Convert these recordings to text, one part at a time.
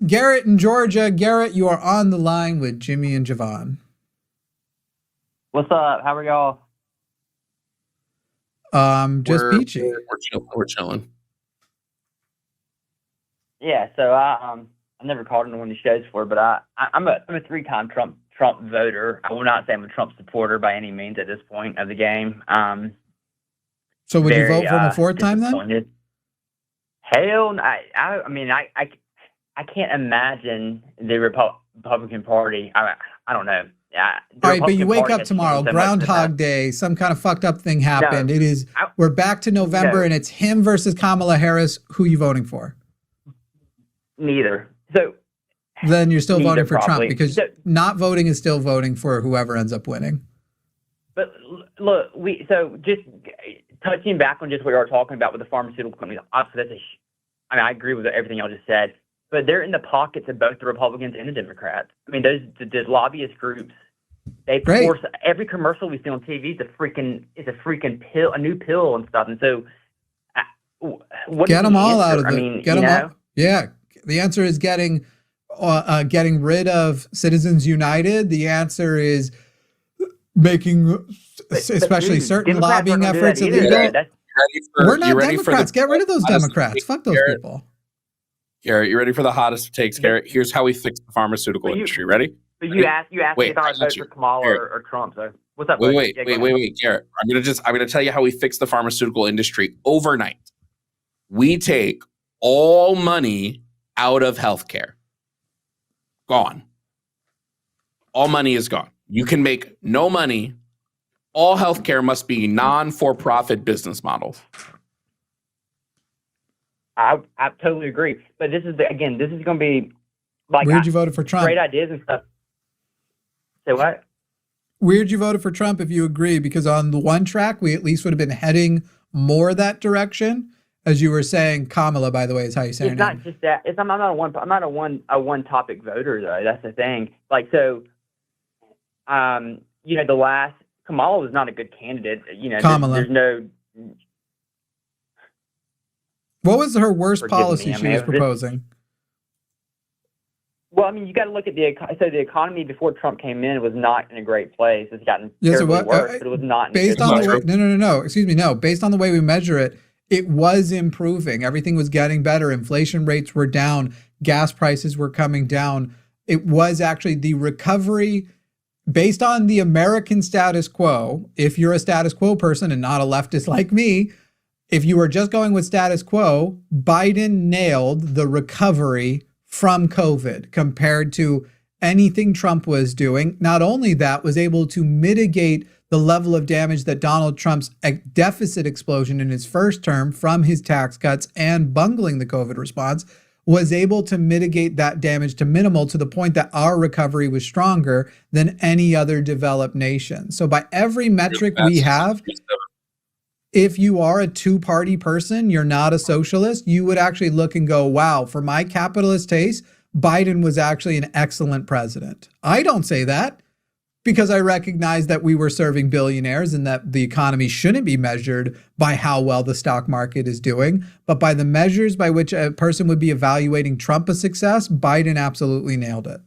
Garrett in Georgia. Garrett, you are on the line with Jimmy and Jovan. What's up? How are y'all? Just peachy. We're chilling. Yeah, so I never called into one of these shows before, but I'm a three-time Trump voter. I will not say I'm a Trump supporter by any means at this point of the game. So would you vote for him a fourth time then? Hell, I mean, I can't imagine the Republican Party. I don't know. All right, but you wake up tomorrow, Groundhog Day, some kind of fucked up thing happened. No, we're back to November, and it's him versus Kamala Harris. Who are you voting for? Neither. So then you're still voting for Trump, because not voting is still voting for whoever ends up winning. But look, just touching back on just what we were talking about with the pharmaceutical companies. Obviously, I agree with everything y'all just said, but they're in the pockets of both the Republicans and the Democrats. I mean, those lobbyist groups, they force every commercial we see on TV is a freaking pill, a new pill and stuff. And so, what get them all out of it. I mean, get them all. Yeah, the answer is getting rid of Citizens United. The answer is making especially certain Democrats lobbying efforts illegal. We're not Democrats. Get rid of those Democrats. Fuck those people. Garrett, you ready for the hottest takes, Garrett? Here's how we fix the pharmaceutical industry. Ready? But you asked me if I would vote for Kamala or Trump. So what's up? Wait, Garrett. I'm gonna tell you how we fix the pharmaceutical industry overnight. We take all money out of healthcare. Gone. All money is gone. You can make no money. All healthcare must be non-for-profit business models. I totally agree. But this is going to be like weird you voted for Trump. Great ideas and stuff. Say what? Weird you voted for Trump if you agree, because on the one track we at least would have been heading more that direction. As you were saying, Kamala, by the way, is how you say her name. It's not just that. I'm not a one topic voter though. That's the thing. Like so, the last Kamala was not a good candidate. Kamala. There's no. What was her worst policy she was proposing? Well, I mean, you got to look at the economy before Trump came in was not in a great place. It's gotten terribly worse, but it was not. Based on the way, no. Excuse me, no. Based on the way we measure it, it was improving. Everything was getting better. Inflation rates were down. Gas prices were coming down. It was actually the recovery based on the American status quo. If you're a status quo person and not a leftist like me, if you were just going with status quo, Biden nailed the recovery from COVID compared to anything Trump was doing. Not only that, was able to mitigate the level of damage that Donald Trump's deficit explosion in his first term from his tax cuts and bungling the COVID response, was able to mitigate that damage to minimal, to the point that our recovery was stronger than any other developed nation. So by every metric we have, if you are a two-party person, you're not a socialist, you would actually look and go, wow, for my capitalist taste, Biden was actually an excellent president. I don't say that, because I recognize that we were serving billionaires and that the economy shouldn't be measured by how well the stock market is doing, but by the measures by which a person would be evaluating Trump a success, Biden absolutely nailed it.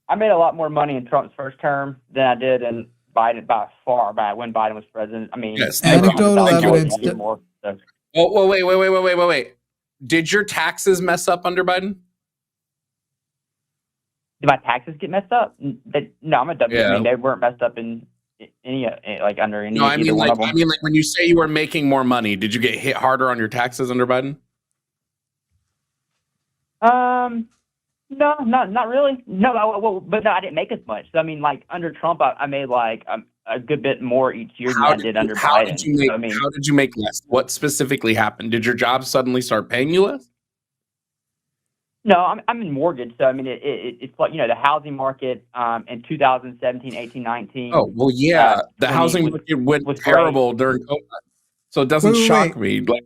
I made a lot more money in Trump's first term than I did in Biden by far, when Biden was president. I mean, yes, anecdotal evidence. Oh, wait. Did your taxes mess up under Biden? Did my taxes get messed up? No, I'm a W. Yeah. I mean, they weren't messed up in any under any. No, I mean like when you say you were making more money, did you get hit harder on your taxes under Biden? No, not really. No, but no, I didn't make as much. So I mean, like under Trump, I made like a good bit more each year than I did under Biden. How did you make less? What specifically happened? Did your job suddenly start paying you less? No, I'm in mortgage, so I mean it's like the housing market in 2017, 18, 19. Oh well, yeah, the housing market went terrible during COVID, so it doesn't shock me. Like,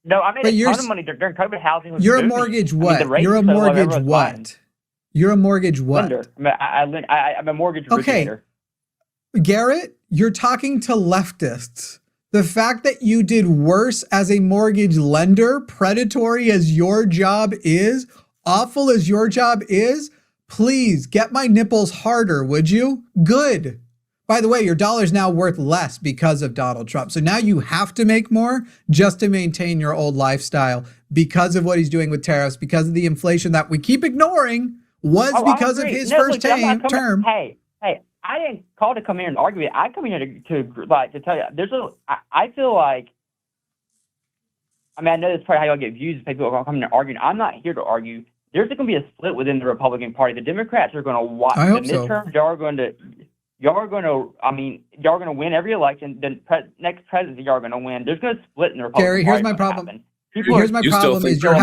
no, I made a ton of money during COVID. Housing was. You're a mortgage what? You're a mortgage what? You're a mortgage what? Lender. I'm a mortgage originator. Garrett, you're talking to leftists. The fact that you did worse as a mortgage lender, predatory as your job is, awful as your job is, please get my nipples harder, would you? Good. By the way, your dollar's now worth less because of Donald Trump. So now you have to make more just to maintain your old lifestyle because of what he's doing with tariffs, because of the inflation that we keep ignoring was because of his first term. Hey, I didn't call to come here and argue it. I come here to tell you, I feel like, I mean, I know that's probably how y'all get views if people are coming and arguing. I'm not here to argue. There's going to be a split within the Republican Party. The Democrats are going to watch the midterms. Y'all are going to win every election. The next presidency, y'all are going to win. There's going to split in the Republican Gary, Party. here's my problem. Here's my problem is you're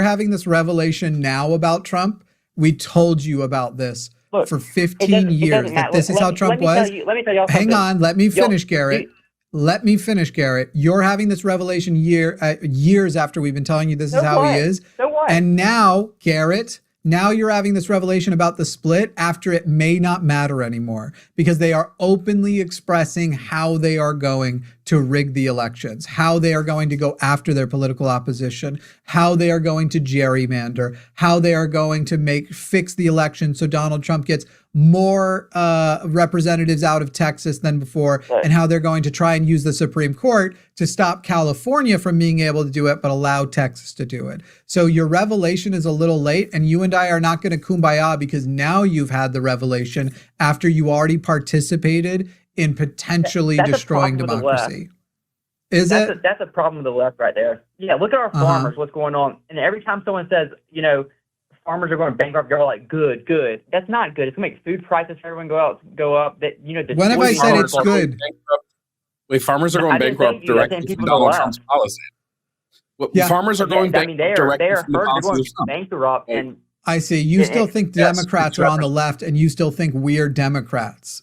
having this revelation now about Trump. We told you about this for 15 years that this is how Trump was. Let me tell you. Hang on, let me finish, Garrett. Let me finish, Garrett. You're having this revelation years after we've been telling you this is how he is. So what? And now, Garrett, now you're having this revelation about the split after it may not matter anymore because they are openly expressing how they are going to rig the elections, how they are going to go after their political opposition, how they are going to gerrymander, how they are going to fix the election so Donald Trump gets more representatives out of Texas than before, and how they're going to try and use the Supreme Court to stop California from being able to do it, but allow Texas to do it. So your revelation is a little late, and you and I are not going to kumbaya because now you've had the revelation after you already participated in potentially destroying democracy. That's a problem with the left right there. Yeah, look at our farmers, what's going on. And every time someone says, farmers are going bankrupt, you're like, good. That's not good. It's going to make food prices for everyone go up. When have I said it's good? Wait, farmers are going bankrupt directly from Donald Trump's policy. Farmers are going bankrupt directly from the policy of Trump. Bankrupt, and I see. You still think Democrats are on the left, and you still think we're Democrats.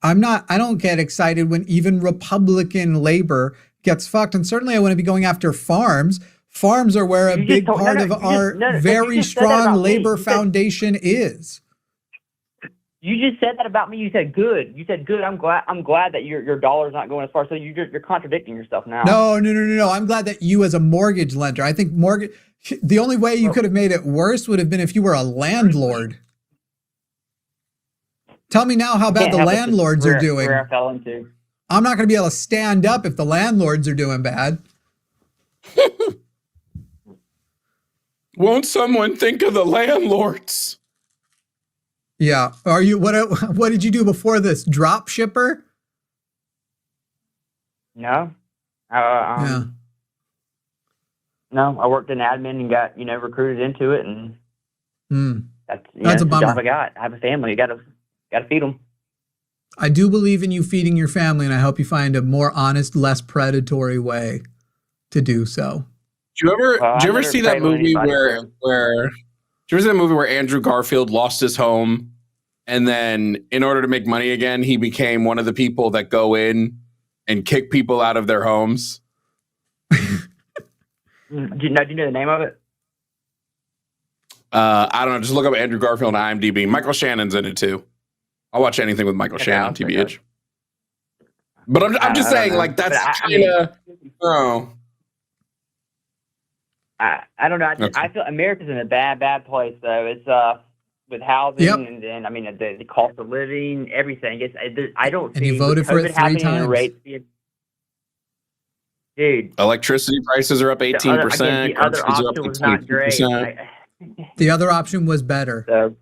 I don't get excited when even Republican labor gets fucked. And certainly I wouldn't be going after farms. Farms are where a big part of our very strong labor foundation is. You just said that about me. You said good. I'm glad that your dollar's not going as far. So you're contradicting yourself now. No. I'm glad that you as a mortgage lender. I think the only way you could have made it worse would have been if you were a landlord. Tell me now how bad the landlords are doing. Where I fell into. I'm not going to be able to stand up if the landlords are doing bad. Won't someone think of the landlords? Yeah. Are you? What did you do before this? Drop shipper? No. Yeah. No, I worked in admin and got recruited into it, and that's a bummer. The job I got. I have a family. You got to feed them. I do believe in you feeding your family, and I hope you find a more honest, less predatory way to do so. Do you ever see that movie where Andrew Garfield lost his home, and then in order to make money again, he became one of the people that go in and kick people out of their homes? Do you know the name of it? I don't know. Just look up Andrew Garfield on IMDb. Michael Shannon's in it too. I'll watch anything with Michael Shannon, TBH. But I'm just saying, like, that's kind of. I don't know. I feel America's in a bad place, though. It's with housing and the cost of living, everything. I don't see. And you voted for it 3 times. Dude, electricity prices are up 18%. The other option was not great. The other option was better. So,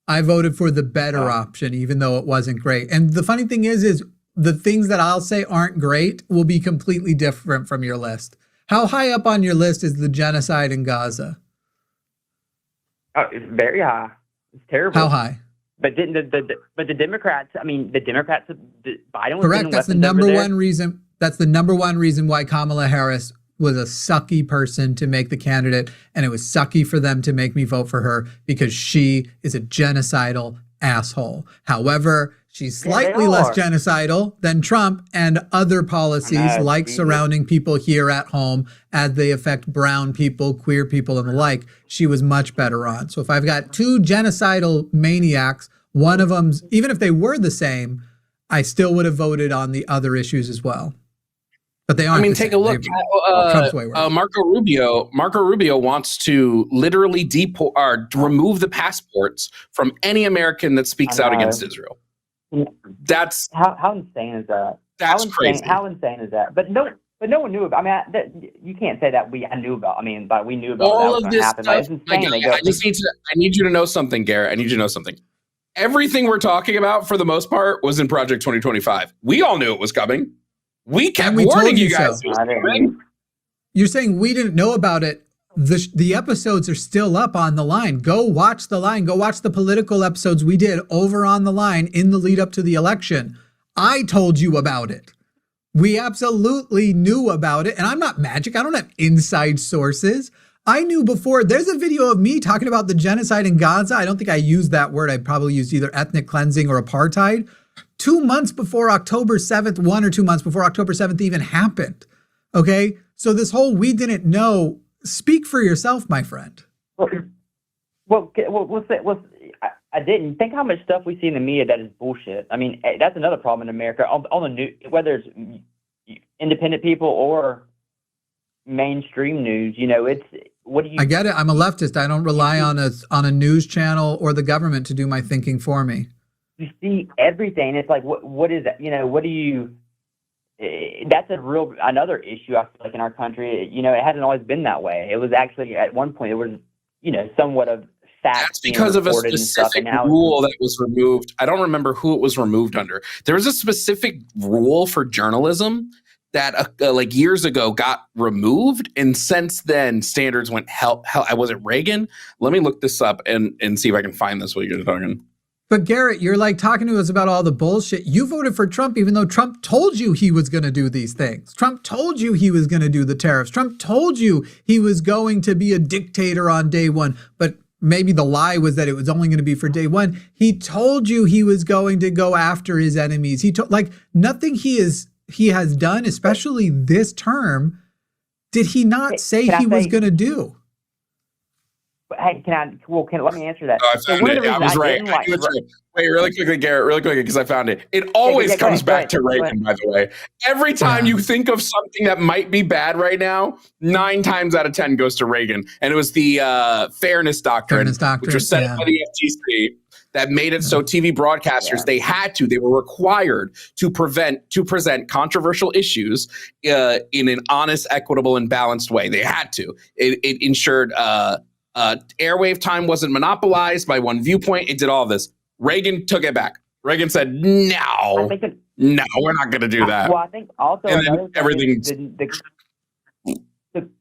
I voted for the better option, even though it wasn't great. And the funny thing is the things that I'll say aren't great will be completely different from your list. How high up on your list is the genocide in Gaza? Oh, it's very high. It's terrible. How high? But the Democrats. Biden was correct. That's the number one reason. That's the number one reason why Kamala Harris was a sucky person to make the candidate, and it was sucky for them to make me vote for her because she is a genocidal asshole. However, she's slightly less genocidal than Trump and other policies like surrounding people here at home as they affect brown people, queer people, and the like. She was much better on. So if I've got 2 genocidal maniacs, one of them's, even if they were the same, I still would have voted on the other issues as well. But they aren't. I mean, take a look. Trump's way worse. Marco Rubio wants to literally remove the passports from any American that speaks out against Israel. That's how insane is that? That's crazy. How insane is that? But no one knew about. I mean, you can't say that I knew about. I mean, but we knew about all that of this happen. stuff. Like, it's insane. I need you to know something, Garrett. I need you to know something. Everything we're talking about, for the most part, was in Project 2025. We all knew it was coming. We kept warning you guys. So. You're saying we didn't know about it. The episodes are still up on the line. Go watch the line. Go watch the political episodes we did over on the line in the lead up to the election. I told you about it. We absolutely knew about it. And I'm not magic. I don't have inside sources. I knew before. There's a video of me talking about the genocide in Gaza. I don't think I used that word. I probably used either ethnic cleansing or apartheid. 2 months before October 7th, 1 or 2 months before October 7th even happened. Okay? So this whole we didn't know, speak for yourself, my friend. Well, I didn't. Think how much stuff we see in the media that is bullshit. I mean, that's another problem in America. On the news, whether it's independent people or mainstream news, it's what do you... I get it. I'm a leftist. I don't rely on a news channel or the government to do my thinking for me. You see everything. It's like, what is that? What do you... That's another issue, I feel like, in our country. It hasn't always been that way. It was actually, at one point, it was, somewhat of facts. That's because of a specific rule that was removed. I don't remember who it was removed under. There was a specific rule for journalism that years ago got removed, and since then standards went hell. Was it Reagan? Let me look this up and see if I can find this while you're talking. But Garrett, you're like talking to us about all the bullshit. You voted for Trump even though Trump told you he was going to do these things. Trump told you he was going to do the tariffs. Trump told you he was going to be a dictator on day one. But maybe the lie was that it was only going to be for day one. He told you he was going to go after his enemies. Nothing he has done, especially this term, did he not say he was going to do? Hey, let me answer that. I was right. Wait, really quickly, Garrett, really quickly, because I found it. It always comes back to Reagan, by the way. Every time you think of something that might be bad right now, 9 times out of 10 goes to Reagan. And it was the Fairness Doctrine, which was set up by the FTC, that made it so TV broadcasters, they were required to present controversial issues in an honest, equitable, and balanced way. They had to. It ensured airwave time wasn't monopolized by one viewpoint. It did all this. Reagan took it back. Reagan said, no, we're not going to do that. Well, I think also everything.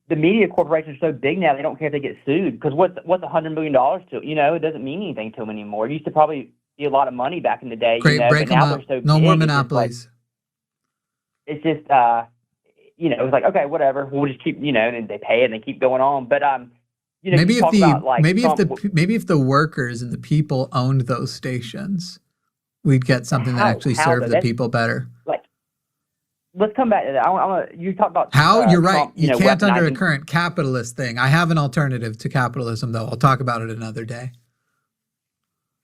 The media corporations are so big now, they don't care if they get sued. Because what's $100 million to? It doesn't mean anything to them anymore. It used to probably be a lot of money back in the day. Great, break but now them up. they're so no big, more monopolies. It's just, it was like, okay, whatever. We'll just keep, and they pay it and they keep going on. But maybe if the workers and the people owned those stations, we'd get something that actually served the people better. Let's come back to that. You talk about how you're right. Trump, you can't under a current capitalist thing. I have an alternative to capitalism, though. I'll talk about it another day.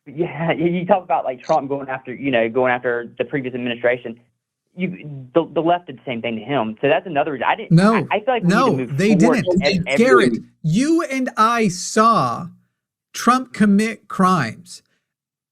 Yeah, you talk about Trump going after the previous administration. The left did the same thing to him. So that's another reason. I feel like we need to move they forward. didn't. Garrett, you and I saw Trump commit crimes.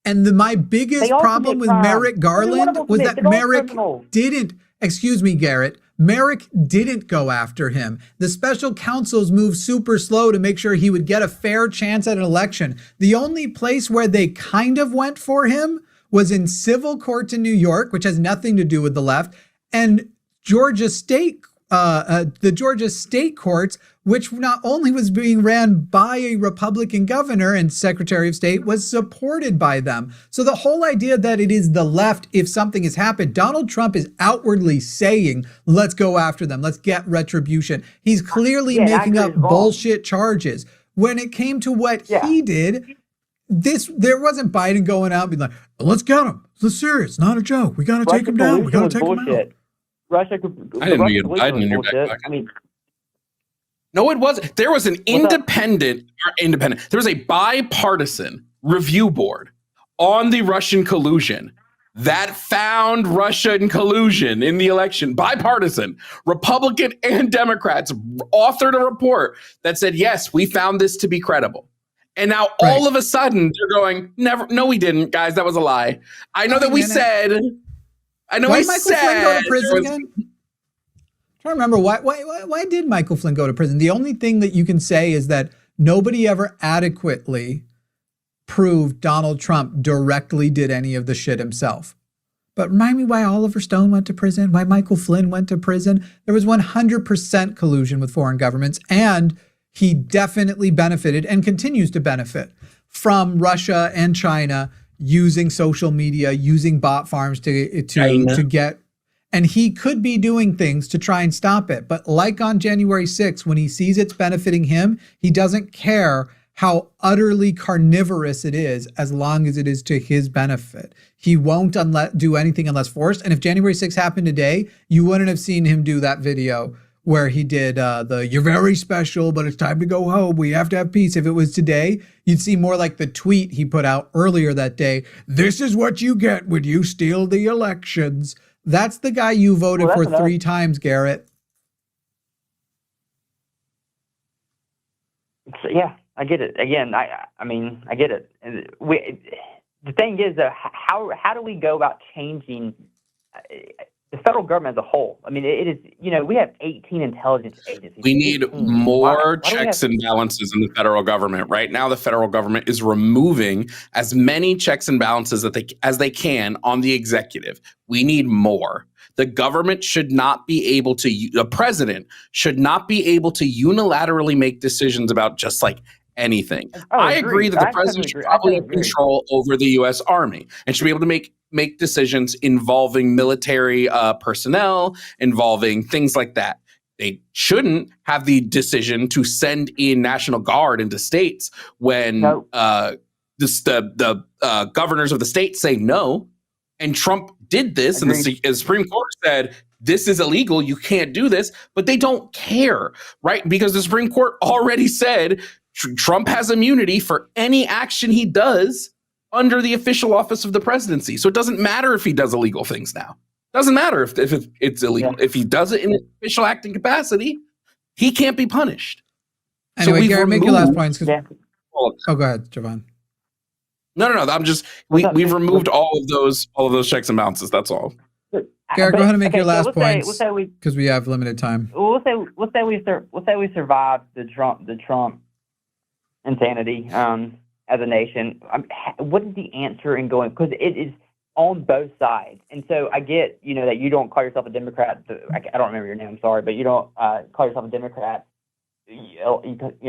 And my biggest problem with Merrick Garland was that Merrick didn't, excuse me, Garrett, Merrick didn't go after him. The special counsels moved super slow to make sure he would get a fair chance at an election. The only place where they kind of went for him was in civil court in New York, which has nothing to do with the left, and the Georgia state courts, which not only was being ran by a Republican governor and Secretary of State, was supported by them. So the whole idea that it is the left, if something has happened, Donald Trump is outwardly saying, let's go after them, let's get retribution. He's clearly making up bullshit charges. When it came to what he did, there wasn't Biden going out and being like, let's get him. It's serious. It's not a joke. We got to take him down. We got to take him out. I didn't get Biden in your back pocket. No, it wasn't. There was an independent. There was a bipartisan review board on the Russian collusion that found Russia in collusion in the election, bipartisan, Republican and Democrats authored a report that said, yes, we found this to be credible. And now all of a sudden they're going, never, no, we didn't, guys. That was a lie. I know that we said, I know why we did Michael said. Flynn go to prison again? I'm trying to remember why did Michael Flynn go to prison? The only thing that you can say is that nobody ever adequately proved Donald Trump directly did any of the shit himself. But remind me why Oliver Stone went to prison, why Michael Flynn went to prison. There was 100% collusion with foreign governments, and he definitely benefited and continues to benefit from Russia and China using social media, using bot farms to get, and he could be doing things to try and stop it. But like on January 6th, when he sees it's benefiting him, he doesn't care how utterly carnivorous it is as long as it is to his benefit. He won't do anything unless forced. And if January 6th happened today, you wouldn't have seen him do that video where he did you're very special, but it's time to go home. We have to have peace. If it was today, you'd see more like the tweet he put out earlier that day. This is what you get when you steal the elections. That's the guy you voted for 3 times, Garrett. Yeah, I get it. Again, I mean, I get it. And the thing is, how do we go about changing the federal government as a whole? I mean, it is, we have 18 intelligence agencies. We need 18. more checks and balances in the federal government. Right now, the federal government is removing as many checks and balances as they can on the executive. We need more. The government should not be able to, the president should not be able to unilaterally make decisions about just like anything. I agree that the president should probably have control over the U.S. Army and should be able to make decisions involving military personnel, involving things like that. They shouldn't have the decision to send in National Guard into states when the governors of the state say no. And Trump did this, and the Supreme Court said, this is illegal, you can't do this, but they don't care, right? Because the Supreme Court already said Trump has immunity for any action he does under the official office of the presidency. So it doesn't matter if he does illegal things now. It doesn't matter if it's illegal. Yeah. If he does it in an official acting capacity, he can't be punished. Anyway, Garrett, make your last points. Oh, go ahead, Jovan. No. I'm just we've removed all of those checks and balances. That's all. Garrett, go ahead and make your last points because we have limited time. We'll say we survived the Trump insanity as a nation. What is the answer in going? Because it is on both sides, and so I get that you don't call yourself a Democrat. I don't remember your name. I'm sorry, but you don't call yourself a Democrat.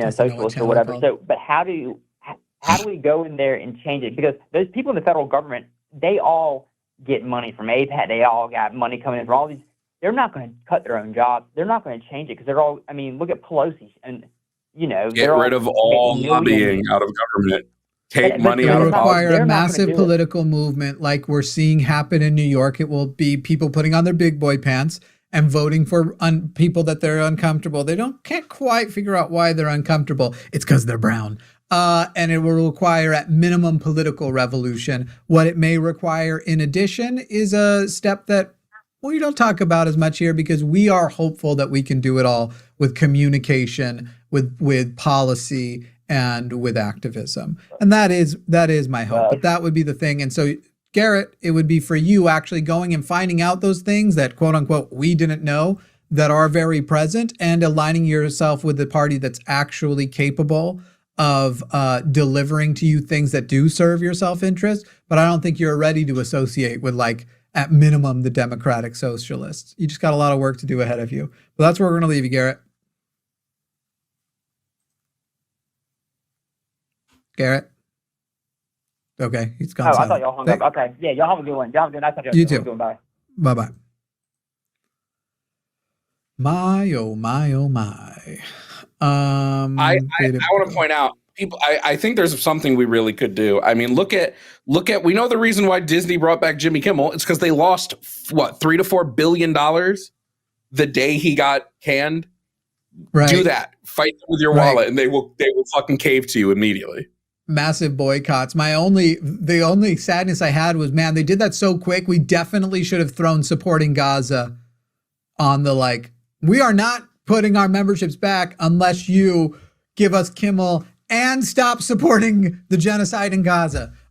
Socialist or whatever. So, but how do we go in there and change it? Because those people in the federal government, they all get money from APAC. They all got money coming in from all these. They're not going to cut their own jobs. They're not going to change it because they're all. I mean, look at Pelosi and get rid of all lobbying out of government. Take money out of require a massive political movement like we're seeing happen in New York. It will be people putting on their big boy pants and voting for people that they're uncomfortable. They can't quite figure out why they're uncomfortable. It's because they're brown. And it will require at minimum political revolution. What it may require in addition is a step that we don't talk about as much here because we are hopeful that we can do it all with communication, with policy, and with activism. And that is my hope. But that would be the thing. And so, Garrett, it would be for you actually going and finding out those things that, quote unquote, we didn't know that are very present and aligning yourself with the party that's actually capable of delivering to you things that do serve your self-interest. But I don't think you're ready to associate with, like, at minimum, the Democratic Socialists. You just got a lot of work to do ahead of you. But that's where we're going to leave you, Garrett. Garrett? Okay, he's gone. I thought y'all hung up. Okay, yeah, y'all have a good one. Y'all have a good night. You too. Bye. Bye-bye. My, oh, my, oh, my. I want to point out, people, I think there's something we really could do. I mean, look at, we know the reason why Disney brought back Jimmy Kimmel. It's because they lost, $3 to $4 billion the day he got canned. Right. Do that. Fight with your wallet, and they will fucking cave to you immediately. massive boycotts. The only sadness I had was, man, they did that so quick. We definitely should have thrown supporting Gaza on the, like, we are not putting our memberships back unless you give us Kimmel and stop supporting the genocide in Gaza.